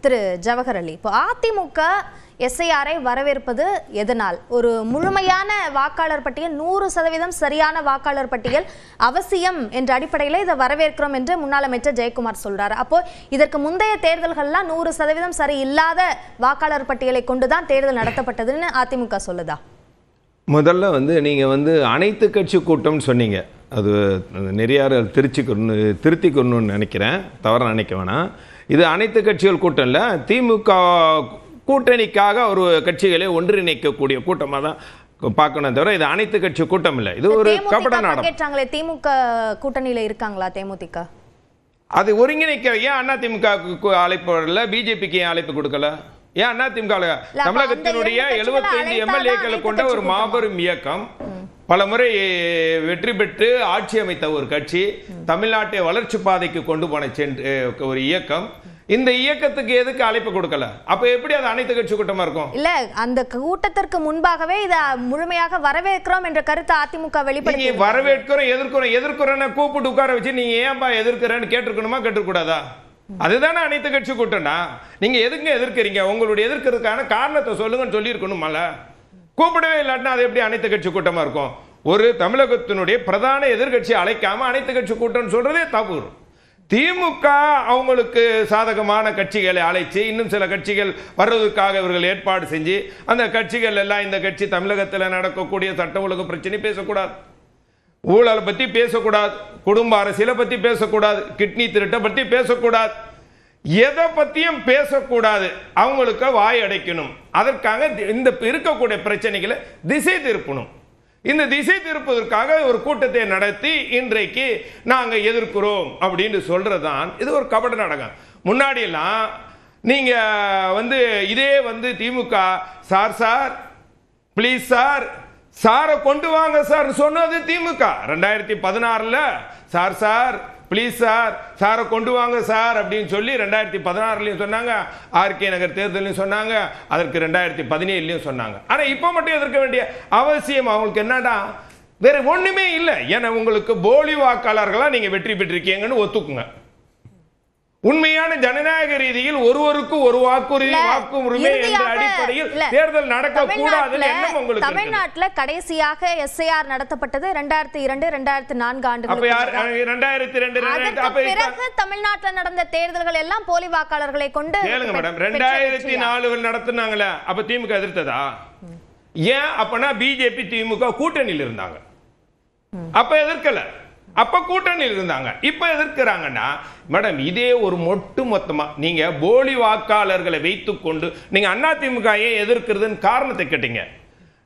திரு ஜவஹர் அலி, இப்போ அதிமுக எஸ்ஐஆரை வரவேற்பது எதனால்? ஒரு முழுமையான வாக்காளர் பட்டியல், 100% சரியான வாக்காளர் பட்டியல் அவசியம் என்ற அடிப்படையில் இதை வரவேற்கிறோம் என்று முன்னாள் அமைச்சர் ஜெயக்குமார் சொல்றாரு. அப்போ இதற்கு முந்தைய தேர்தல்கள்லாம் 100% சரி இல்லாத வாக்காளர் பட்டியலை கொண்டுதான் தேர்தல் நடத்தப்பட்டதுன்னு அதிமுக சொல்லுதா? முதல்ல நீங்க அனைத்து கட்சி கூட்டம்னு சொன்னீங்க. அது நிறைய திருத்திக்கணும்னு நினைக்கிறேன், தவற நினைக்க வேணாம். இது அனைத்து கட்சிகள் கூட்டம் இல்லை, திமுக கூட்டணிக்காக ஒரு கட்சிகளை ஒன்றிணைக்கக்கூடிய கூட்டமாக தான் பார்க்கணும், தவிர இது அனைத்து கட்சி கூட்டம் இல்லை. இது ஒரு கபட நாடகம். திமுக கூட்டணியில இருக்காங்களா தேமுதிக? அது ஒருங்கிணைக்க ஏன் அதிமுக அழைப்பு வரல, பிஜேபிக்கு ஏன் அழைப்பு கொடுக்கல? ஏன் அதிமுக தமிழகத்தினுடைய 75 எம்எல்ஏக்களை கொண்ட ஒரு மாபெரும் இயக்கம், பல முறை வெற்றி பெற்று ஆட்சி அமைத்த ஒரு கட்சி, தமிழ்நாட்டை வளர்ச்சி பாதைக்கு கொண்டு போன ஒரு இயக்கம், இந்த இயக்கத்துக்கு எதுக்கு அழைப்பு கொடுக்கல? அப்ப எப்படி அது அனைத்து கட்சி கூட்டமா இருக்கும்? இல்ல, அந்த கூட்டத்திற்கு முன்பாகவே இத முழுமையாக வரவேற்கிறோம் என்ற கருத்து அதிமுக வெளிப்படுத்தி, எதிர்க்கிறோம் கூப்பிட்டு உட்கார வச்சு நீங்க ஏன்பா எதிர்க்கிறேன்னு கேட்டிருக்கணுமா, கேட்டிருக்கூடாதா? அதுதானே அனைத்து கட்சி கூட்டம்னா. நீங்க எதுங்க எதிர்க்கிறீங்க? உங்களுடைய எதிர்க்கிறதுக்கான காரணத்தை சொல்லுங்கன்னு சொல்லி இருக்கணுமால. கூப்பிடவே இல்லாட்டினா அது எப்படி அனைத்து கட்சி கூட்டமா இருக்கும்? ஒரு தமிழகத்தினுடைய பிரதான எதிர்கட்சி அழைக்காம அனைத்து கட்சி கூட்டம் சொல்றதே தப்பு. திமுக அவங்களுக்கு சாதகமான கட்சிகளை அழைச்சு, இன்னும் சில கட்சிகள் வர்றதுக்காக இவர்கள் ஏற்பாடு செஞ்சு, அந்த கட்சிகள் எல்லாம் இந்த கட்சி தமிழகத்தில் நடக்கக்கூடிய சட்ட ஒழுங்கு பிரச்சனை பேசக்கூடாது, ஊழலை பத்தி பேசக்கூடாது, குடும்ப அரசியலை பத்தி பேசக்கூடாது, கிட்னி திருட்டை பத்தி பேசக்கூடாது, எதை பத்தியும் பேசக்கூடாது, அவங்களுக்கு வாய் அடைக்கணும். அதற்காக இந்த இருக்கக்கூடிய பிரச்சனைகளை திசை திருப்பணும். இந்த திசை திருப்பதற்காக ஒரு கூட்டத்தை நடத்தி இன்றைக்கு நாங்க எதிர்க்கிறோம் அப்படின்னு சொல்றதுதான் இது ஒரு கபட நாடகம். முன்னாடி எல்லாம் நீங்க இதே திமுக சார் பிளீஸ் சாரை கொண்டு வாங்க சார் சொன்னது திமுக. 2016 சார் பிளீஸ் சாரை கொண்டு வாங்க சார் அப்படின்னு சொல்லி 2016 சொன்னாங்க, ஆர்கே நகர் தேர்தலையும் சொன்னாங்க, அதற்கு 2017 சொன்னாங்க. ஆனா இப்ப மட்டும் எதிர்க்க வேண்டிய அவசியம் அவங்களுக்கு என்னடா? வேற ஒண்ணுமே இல்லை. ஏன்னா உங்களுக்கு போலி வாக்காளர்களா நீங்க வெற்றி பெற்றிருக்கீங்கன்னு ஒத்துக்குங்க. உண்மையான ஜனநாயக ரீதியில் ஒருவருக்கு ஒரு வாக்குரிமை என்ற அடிப்படையில் தேர்தல் நடக்க கூடாது. தமிழ்நாட்டில் கடைசியாக எஸ்ஐஆர் நடத்தப்பட்டது 2002-2004 ஆண்டுகளுக்கு பிறகு தமிழ்நாட்டில் நடந்த தேர்தல்கள் எல்லாம் போலி வாக்காளர்களை கொண்டு. கேளுங்க மேடம், 2004 நடத்தினாங்களே, அப்ப திமுக எதிர்த்ததா? ஏன்? அப்பனா பிஜேபி திமுக கூட்டணியில் இருந்தாங்க, அப்ப எதிர்க்கல. அப்ப கூட்டணியில் இருந்தாங்க, இப்ப எதிர்க்கிறாங்கன்னா மேடம் இதே ஒரு மொத்தமா நீங்க போலி வாக்காளர்களை வைத்துக் கொண்டு நீங்க அதிமுக ஏன் எதிர்க்கிறதுன்னு காரணத்தை கேட்டீங்க.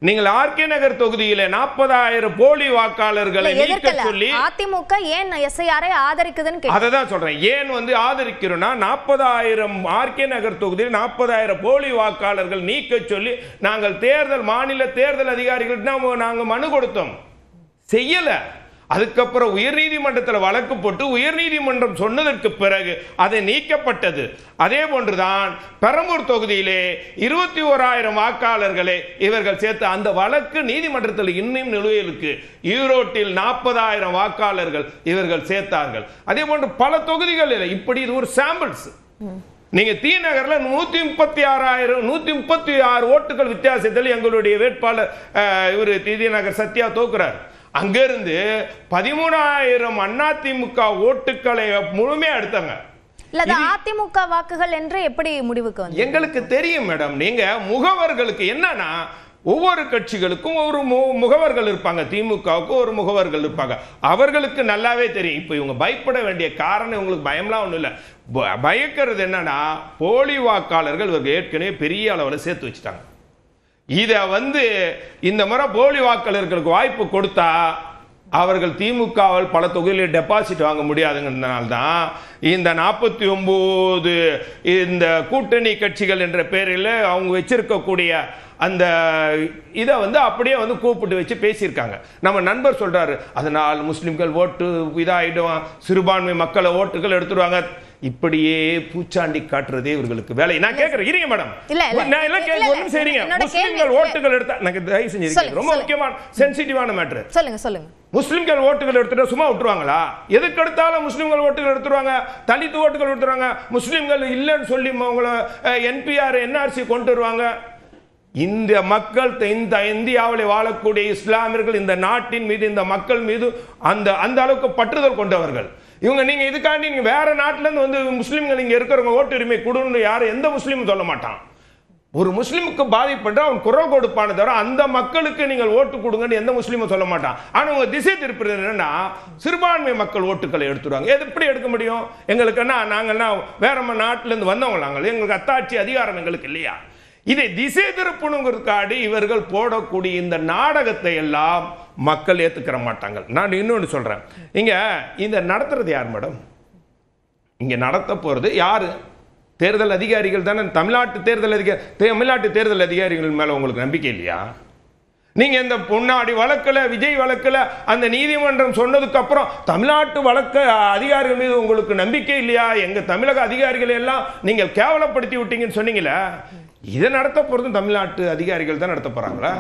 நீங்கள் ஆர்கே நகர் தொகுதியில 40,000 போலி வாக்காளர்களை நீக்க சொல்லி அதிமுக ஏன் எஸ்ஐஆரை ஆதரிக்குதுன்னு அததான் சொல்றேன். ஏன் ஆதரிக்கிறோம்னா 40,000 ஆர்கே நகர் தொகுதியில் 40,000 போலி வாக்காளர்கள் நீக்க சொல்லி நாங்கள் மாநில தேர்தல் அதிகாரிகள் நாங்க மனு கொடுத்தோம், செய்யல. அதுக்கப்புறம் உயர்நீதிமன்றத்தில் வழக்கு போட்டு உயர்நீதிமன்றம் சொன்னதற்கு பிறகு அது நீக்கப்பட்டது. அதே போன்றுதான் பெரம்பூர் தொகுதியிலே 21,000 வாக்காளர்களை இவர்கள் சேர்த்து அந்த வழக்கு நீதிமன்றத்தில் இன்னும் நிலுவையில் இருக்கு. ஈரோட்டில் 40,000 வாக்காளர்கள் இவர்கள் சேர்த்தார்கள். அதே போன்று பல தொகுதிகள் இப்படி இது ஒரு சாம்பிள்ஸ். நீங்க தி நகர்ல 136 ஓட்டுகள் வித்தியாசத்தில் எங்களுடைய வேட்பாளர் இவர் தி நகர் சத்யா தோக்குறார். அங்கிருந்து 13,000 அதிமுக ஓட்டுகளை முழுமையா எடுத்தாங்க. அதிமுக வாக்குகள் என்று எப்படி முடிவுக்கு வந்து எங்களுக்கு தெரியும் மேடம். நீங்க முகவர்களுக்கு என்னன்னா ஒவ்வொரு கட்சிகளுக்கும் ஒரு முகவர்கள் இருப்பாங்க, திமுகவுக்கு ஒரு முகவர்கள் இருப்பாங்க, அவர்களுக்கு நல்லாவே தெரியும். இப்ப இவங்க பயப்பட வேண்டிய காரணம், உங்களுக்கு பயம்லாம் ஒண்ணும் இல்லை. பயக்கிறது என்னன்னா போலி வாக்காளர்கள் இவர்கள் ஏற்கனவே பெரிய அளவில் சேர்த்து வச்சுட்டாங்க. இத இந்த முறை போலி வாக்காளர்களுக்கு வாய்ப்பு கொடுத்தா அவர்கள் திமுகவில் பல தொகுதிகளில் டெபாசிட் வாங்க முடியாதுங்கிறதுனால்தான் இந்த 49 இந்த கூட்டணி கட்சிகள் என்ற பெயரில் அவங்க வச்சிருக்கக்கூடிய அந்த இதை அப்படியே கூப்பிட்டு வச்சு பேசியிருக்காங்க. நம்ம நண்பர் சொல்றாரு, அதனால் முஸ்லிம்கள் ஓட்டு இதாயிடும், சிறுபான்மை மக்களை ஓட்டுகள் எடுத்துருவாங்க. இப்படியே பூச்சாண்டி காட்டுறதே இவர்களுக்கு வேலை. நான் கேட்கிறேன், இருங்க மேடம், முஸ்லிம்கள் ஓட்டுகள் எடுத்தா எனக்கு தயவு செஞ்சு ரொம்ப முக்கியமான சென்சிட்டிவான மேட்டர். சொல்லுங்க. முஸ்லிம்கள் ஓட்டுகள் எடுத்துட்டு சும்மா விட்டுருவாங்களா? எதுக்கு எடுத்தாலும் முஸ்லிம்கள் ஓட்டுகள் எடுத்துருவாங்க, தலித் ஓட்டுகள் எடுத்துருவாங்க, முஸ்லிம்கள் இல்லைன்னு சொல்லி உங்களை என்பிஆர் என்ஆர்சி கொண்டு வருவாங்க. இந்த மக்கள் இந்த இந்தியாவில் வாழக்கூடிய இஸ்லாமியர்கள் இந்த நாட்டின் மீது இந்த மக்கள் மீது அந்த அந்த அளவுக்கு பற்றுதல் கொண்டவர்கள் இவங்க. நீங்க இதுக்காண்டி நீங்க வேற நாட்டில இருந்து வந்து முஸ்லிம்கள் இங்க இருக்கிறவங்க ஓட்டு உரிமை கொடுன்னு யாரும் எந்த முஸ்லீமும் சொல்ல மாட்டான். ஒரு முஸ்லிமுக்கு பாதிப்பட்ட அவன் குரல் கொடுப்பான தவிர அந்த மக்களுக்கு நீங்கள் ஓட்டு கொடுங்கன்னு எந்த முஸ்லீமும் சொல்ல மாட்டான். ஆனா உங்க திசை திருப்பது என்னன்னா சிறுபான்மை மக்கள் ஓட்டுக்களை எடுத்துருவாங்க. எப்படி எடுக்க முடியும்? எங்களுக்குன்னா நாங்கன்னா வேற நாட்டில இருந்து வந்தவங்க, எங்களுக்கு அத்தாட்சி அதிகாரம் எங்களுக்கு இல்லையா? இதை திசை திருப்பணுங்கிறதுக்காடி இவர்கள் போடக்கூடிய இந்த நாடகத்தை எல்லாம் மக்கள் ஏத்துக்கிற மாட்டாங்க. நான் இன்னொன்று சொல்றேன், இங்க இந்த நடத்துறது யார் மேடம்? இங்க நடத்த போறது யாரு? தேர்தல் அதிகாரிகள் தானே. தமிழ்நாட்டு தேர்தல் அதிகாரிகள் மேல உங்களுக்கு நம்பிக்கை இல்லையா? நீங்க இந்த பொன்னாடி வழக்குல, விஜய் வழக்குல அந்த நீதிமன்றம் சொன்னதுக்கு அப்புறம் தமிழ்நாட்டு வழக்கு அதிகாரிகள் மீது உங்களுக்கு நம்பிக்கை இல்லையா? எங்க தமிழக அதிகாரிகளை எல்லாம் நீங்கள் கேவலப்படுத்தி விட்டீங்கன்னு சொன்னீங்களே. இதை நடத்த போறது தமிழ்நாட்டு அதிகாரிகள் தான் நடத்த போறாங்களா?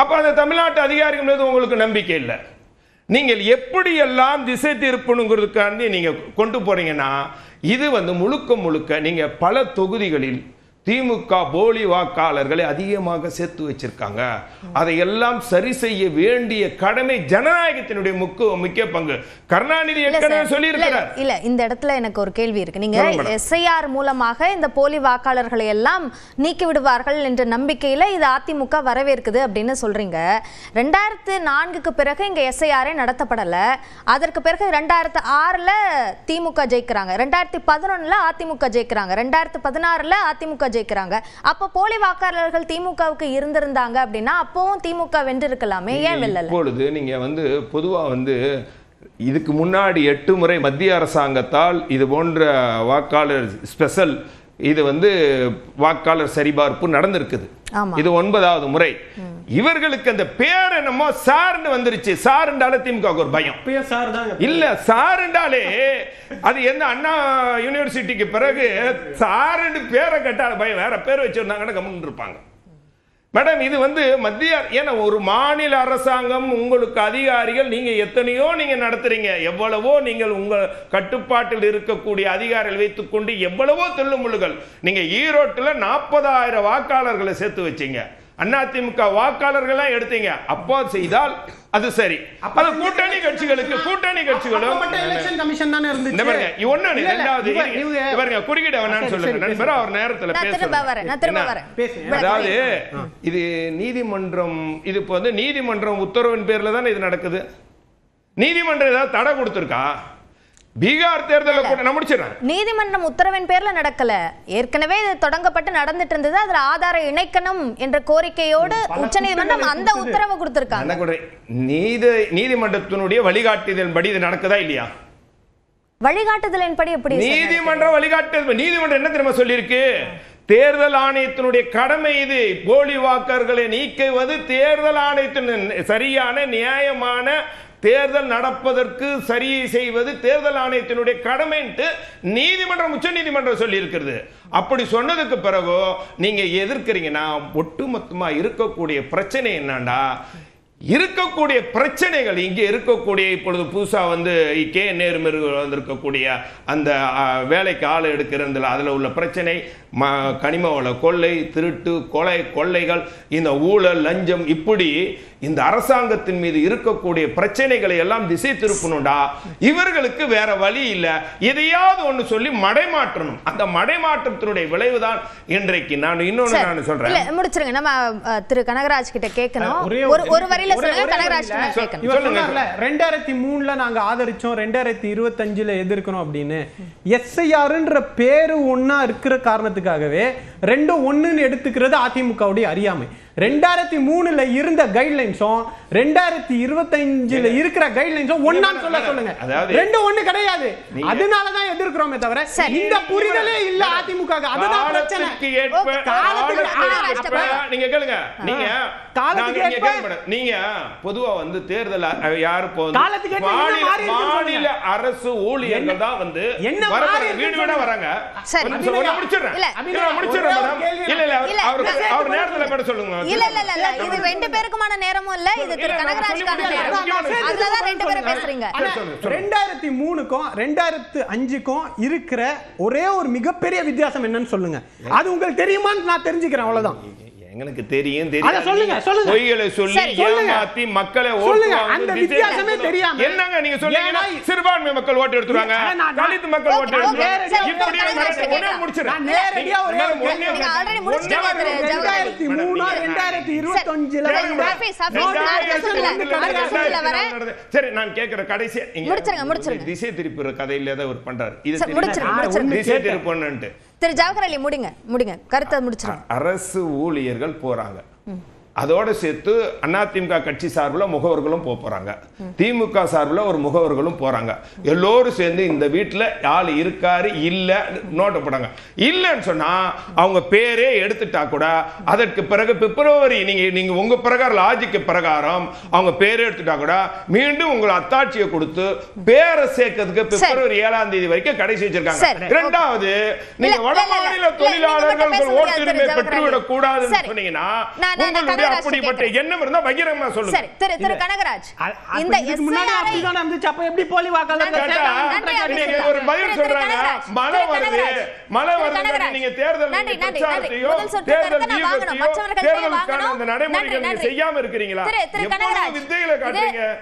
அப்ப அந்த தமிழ்நாட்டு அதிகாரிகள் மீது உங்களுக்கு நம்பிக்கை இல்லை. நீங்கள் எப்படி எல்லாம் திசை திருப்பணுங்கிறதுக்காண்டி நீங்க கொண்டு போறீங்கன்னா இது வந்து முழுக்க முழுக்க நீங்க பல தொகுதிகளில் திமுக போலி வாக்காளர்களை அதிகமாக சேர்த்து வச்சிருக்காங்க. அதையெல்லாம் சரி செய்ய வேண்டிய கடமை ஜனநாயகத்தினுடைய முக்கிய பங்கு. கருணாநிதி ஏற்கனவே சொல்லி இருக்கிறார். இல்ல, இந்த இடத்துல எனக்கு ஒரு கேள்வி இருக்கு. நீங்க எஸ்ஐஆர் மூலமாக இந்த போலி வாக்காளர்களை எல்லாம் நீக்கி விடுவார்கள் என்ற நம்பிக்கையில இது அதிமுக வரவேற்குது அப்படின்னு சொல்றீங்க. 2004க்கு பிறகு இங்க எஸ்ஐஆரே நடத்தப்படல. அதற்கு பிறகு 2006ல திமுக ஜெயிக்கிறாங்க, 2011ல அதிமுக ஜெயிக்கிறாங்க, 2016ல அதிமுக ஜெயிக்கிறாங்க. அப்ப போலி வாக்காளர்கள் திமுகவுக்கு இருந்திருந்தாங்க அப்படின்னா அப்பவும் திமுக வென்றிருக்கலாமே, ஏன் வெல்லல? இப்பொழுது நீங்க வந்து பொதுவா வந்து இதுக்கு முன்னாடி 8 முறை மத்திய அரசாங்கத்தால் இது போன்ற வாக்காளர் ஸ்பெஷல் இது வந்து வாக்காளர் சரிபார்ப்பு நடந்திருக்குது. இது 9வது முறை. இவர்களுக்கு அந்த பேர் என்னமோ சார்னு வந்துருச்சு. சார்ண்டாலே திமுக ஒரு பயம் இல்ல. சார்ண்டாலே அது என்ன அண்ணா யூனிவர்சிட்டிக்கு பிறகு சார்னு பேரை கேட்டால பயம். வேற பேர் வச்சிருந்தாங்கன்னா கம்முன்னு இருப்பாங்க. மேடம் இது வந்து மத்திய ஏன்னா ஒரு மாநில அரசாங்கம் உங்களுக்கு அதிகாரிகள் நீங்க எத்தனையோ நீங்க நடத்துறீங்க, எவ்வளவோ நீங்கள் உங்கள் கட்டுப்பாட்டில் இருக்கக்கூடிய அதிகாரிகள் வைத்துக்கொண்டு எவ்வளவோ தில்லுமுள்ளுகள். நீங்க ஈரோட்டில் 40,000 வாக்காளர்களை சேர்த்து வச்சீங்க, அதிமுக வாக்காளர்கள் எடுத்தீங்க. அப்போ செய்தால் அது சரி. அப்ப கூட்டணி கட்சிகளும் குறுக்கிட வேணாம்னு சொல்லுங்க நண்பர். அவர் நேரத்தில் பேசுறேன். அதாவது இது நீதிமன்றம், இது இப்போ வந்து நீதிமன்றம் உத்தரவின் பேர்ல தானே இது நடக்குது. நீதிமன்றம் ஏதாவது தடை கொடுத்திருக்கா? பீகார் தேர்தலில் முடிச்சிடறேன். நீதிமன்றம் உத்தரவின் பேர்ல நடக்கல, ஏற்கனவே இது தொடங்கப்பட்டு நடந்துட்டு இருந்தது. அதுல ஆதார இணைக்கணும் என்ற கோரிக்கையோடு உச்சநீதிமன்றம் அந்த உத்தரவை கொடுத்திருக்காங்க. நீதிமன்றத்தினுடைய வழிகாட்டுதலின்படி இது நடக்குதா இல்லையா? வழிகாட்டுதலின்படி எப்படி? நீதிமன்றம் வழிகாட்டுதல். நீதிமன்றம் என்ன தெரியுமா சொல்லியிருக்கு? தேர்தல் ஆணையத்தினுடைய கடமை இது. போலி வாக்காளர்களை நீக்குவது தேர்தல் ஆணையத்தின் சரியான நியாயமான தேர்தல் நடப்பதற்கு சரியை செய்வது தேர்தல் ஆணையத்தினுடைய கடமைன்ட்டு நீதிமன்றம், உச்ச நீதிமன்றம் சொல்லி இருக்கிறது. அப்படி சொன்னதுக்கு பிறகு நீங்க எதிர்க்கிறீங்கன்னா ஒட்டுமொத்தமா இருக்கக்கூடிய பிரச்சனை என்னண்டா, இருக்கக்கூடிய பிரச்சனைகள் இங்கே இருக்கக்கூடிய இப்பொழுது புதுசா வந்து கே நேரு வந்திருக்கக்கூடிய அந்த வேலைக்கு ஆள் எடுக்கிறதுல அதில் உள்ள பிரச்சனை, கனிம வள கொள்ளை, திருட்டு, கொள்ளைகள், இந்த ஊழல், லஞ்சம், இப்படி இந்த அரசாங்கத்தின் மீது இருக்கக்கூடிய பிரச்சனைகளை எல்லாம் திசை திருப்பணும்டா. இவர்களுக்கு வேற வழி இல்லை, எதையாவது ஒன்று சொல்லி மடைமாற்றணும். அந்த மடைமாற்றத்தினுடைய விளைவுதான் இன்றைக்கு நான் இன்னொன்று நான் சொல்றேன். முடிச்சிருங்க, நம்ம திரு கனகராஜ் கிட்ட கேட்கணும். ஒரு வரியில சொல்லுங்க கனகராஜ். 2003ல நாங்க ஆதரிச்சோம், 2025ல எதிர்க்கிறோம் அப்படின்னு. எஸ்ஐஆர்ன்ற பேரு ஒன்னா இருக்கிற காரணத்துக்காகவே 2-1 எடுத்துக்கிறது அதிமுகவுடைய அறியாமை. 2003ல இருந்த கைட்லைன்ஸும் 2025ல இருக்கிற கைட்லைன்ஸும் ஒண்ணான்னு சொல்லுங்க. 2-1 கிடையாது. அதனால தான் எதிர்க்கிறோமே தவிர இந்த புரிதலே இல்ல அதிமுக. அதுதான் பிரச்சனை. நீங்க கேளுங்க, நீங்க பொதுவா வந்து தேர்தல் யாரு காலத்துக்கு ஏற்ப என்ன மாறி இருக்குன்னு மாநில அரசு ஊழியர்கள் தான் வந்து என்ன வர மாறி வீடு இருக்குன்னு வீடா வராங்க. சரி. முடிச்சிடுறேன் இல்ல. முடிச்சிடுறேன் மேடம். இல்ல அவர் நேரத்துல கூட சொல்லுங்க. இல்ல இது ரெண்டு பேருக்குமான நேரமும் இல்ல, இது திரு கனகராஜ்கான நேரம். அதுலதான் ரெண்டு பேரும் பேசுறீங்க. 2003க்கும் 2005க்கும் இருக்கிற ஒரே ஒரு மிகப்பெரிய வித்தியாசம் என்னன்னு சொல்லுங்க. அது உங்களுக்கு தெரியுமான்னு நான் தெரிஞ்சுக்கிறேன், அவ்வளவுதான். எங்களுக்கு தெரியும் சொல்லுங்க பொய்களை சொல்லி ஏமாத்தி மக்களை சொல்லுங்க. அந்த வித்தியாசமே தெரியாம என்னங்க நீங்க சொல்றீங்கன்னா சிறுபான்மை மக்கள் ஓட்டு எடுத்துறாங்க, தலித் மக்கள் ஓட்டு எடுத்துறாங்க. இப்படி ஒண்ணே முடிச்சிரேன். நான் நேரடியா ஒரு நீங்க ஆல்ரெடி முடிச்சிட்டீங்க திரு ஜவஹர். 2003 சரி, நான் கேக்குற கடைசி முடிச்சிருங்க. திசை திருப்புற கதையில தான் அவர் பண்றாரு. சரி, முடிச்சிருங்க. திசை திருப்புன்னு திரு ஜவஹர் அலி முடிங்க கருத்தை முடிச்சிருங்க. அரசு ஊழியர்கள் போறாங்க, அதோட சேர்த்து அதிமுக கட்சி சார்பில் முகவர்களும் போறாங்க, திமுக சார்பில் ஒரு முகவர்களும் போறாங்க. எல்லோரும் சேர்ந்து இந்த வீட்டில் ஆள் இருக்காரு இல்ல நோட்ட போடாங்க. இல்லைன்னு சொன்னா அவங்க பேரே எடுத்துட்டா கூட அதற்கு பிறகு பிப்ரவரி நீங்க உங்க பிரகாரம் லாஜிக்கு பிரகாரம் அவங்க பேரே எடுத்துட்டா கூட மீண்டும் உங்களை அத்தாட்சியை கொடுத்து பேரை சேர்க்கிறதுக்கு பிப்ரவரி 7ஆம் தேதி வரைக்கும் கடைசி வச்சிருக்காங்க. இரண்டாவது, நீங்க வட மாநில தொழிலாளர்கள் ஓட்டுரிமை பெற்றுவிடக் கூடாதுன்னு சொன்னீங்கன்னா உங்களுடைய அப்படிப்பட்ட எண்ணம் இருந்தா பகிரங்கமா சொல்லுங்க. சரி, திரு கனகராஜ், இந்த முன்னாடி அப்படிதான் இருந்துச்சு. அப்ப எப்படி போலி வாக்காளர்கள் ஒரு பதில் சொல்றாங்க, மழை வருது நீங்க தேர்தல் பிரச்சாரத்தையோ தேர்தல் வியூகத்தையோ தேர்தலுக்கான அந்த நடைமுறைகளை செய்யாம இருக்கிறீங்களா? எவ்வளவு வித்தைகளை காட்டுறீங்க.